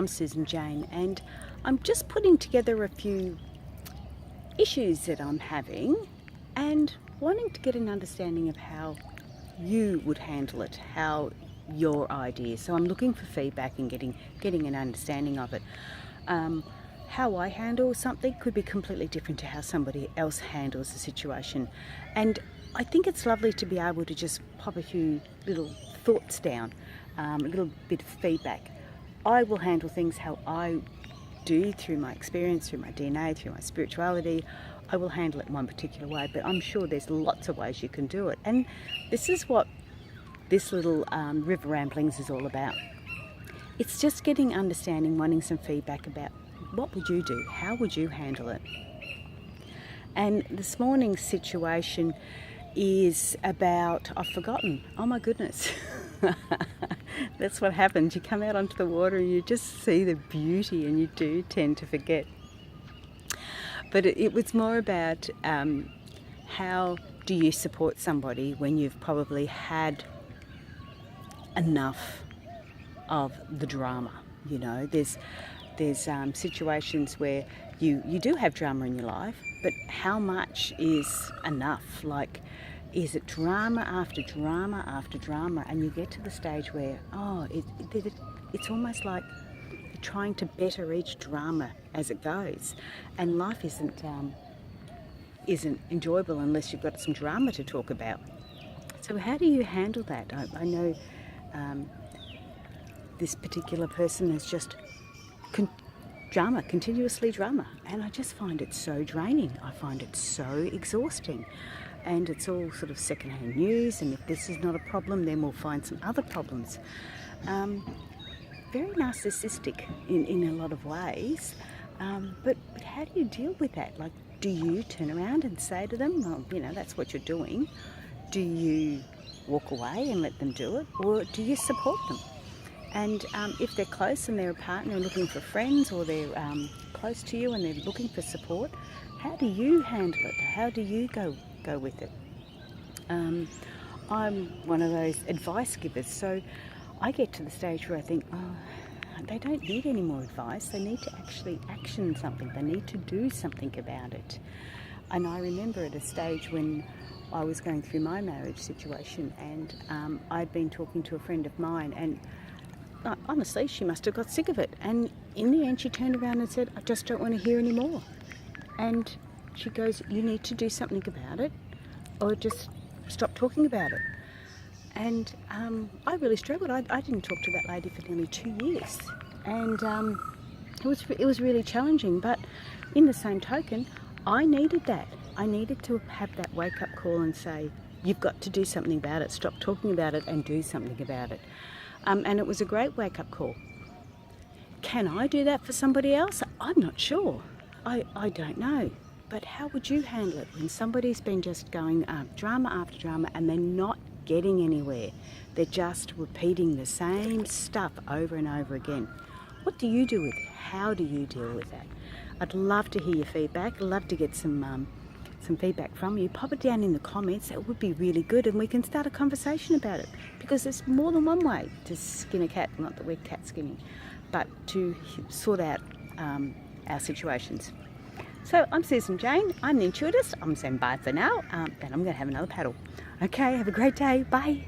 I'm Susan Jane, and I'm just putting together a few issues that I'm having and wanting to get an understanding of how you would handle it, how your ideas. So I'm looking for feedback and getting an understanding of it. How I handle something could be completely different to how somebody else handles the situation. And I think it's lovely to be able to just pop a few little thoughts down, a little bit of feedback. I will handle things how I do through my experience, through my DNA, through my spirituality. I will handle it in one particular way, but I'm sure there's lots of ways you can do it. And this is what this little River Ramblings is all about. It's just getting understanding, wanting some feedback about what would you do? How would you handle it? And this morning's situation is about, I've forgotten, oh my goodness. That's what happens. You come out onto the water and you just see the beauty and you do tend to forget. But it was more about how do you support somebody when you've probably had enough of the drama. You know, there's situations where you do have drama in your life, but how much is enough? Like, is it drama after drama after drama, and you get to the stage where it's almost like you're trying to better each drama as it goes, and life isn't enjoyable unless you've got some drama to talk about. So how do you handle that? I know this particular person has just continuously drama, and I just find it so draining. I find it so exhausting, and it's all sort of secondhand news, and if this is not a problem, then we'll find some other problems. Very narcissistic in a lot of ways, but how do you deal with that? Like, do you turn around and say to them, well, you know, that's what you're doing? Do you walk away and let them do it, or do you support them? And if they're close and they're a partner looking for friends, or they're close to you and they're looking for support, how do you handle it? How do you go with it? I'm one of those advice givers, so I get to the stage where I think, they don't need any more advice. They need to actually action something. They need to do something about it. And I remember at a stage when I was going through my marriage situation, and I'd been talking to a friend of mine, and honestly, she must have got sick of it. And in the end, she turned around and said, I just don't want to hear any more. And she goes, you need to do something about it, or just stop talking about it. And I really struggled. I didn't talk to that lady for nearly 2 years. And it was really challenging. But in the same token, I needed that. I needed to have that wake-up call and say, you've got to do something about it. Stop talking about it and do something about it. And it was a great wake-up call. Can I do that for somebody else? I'm not sure. I don't know. But how would you handle it when somebody's been just going drama after drama and they're not getting anywhere? They're just repeating the same stuff over and over again. What do you do with it? How do you deal with that? I'd love to hear your feedback. I'd love to get some feedback from you. Pop it down in the comments. That would be really good, and we can start a conversation about it, because there's more than one way to skin a cat. Not that we're cat skinning, but to sort out our situations. So I'm Susan Jane. I'm the Intuitist. I'm saying bye for now, and I'm going to have another paddle. Okay, have a great day. Bye.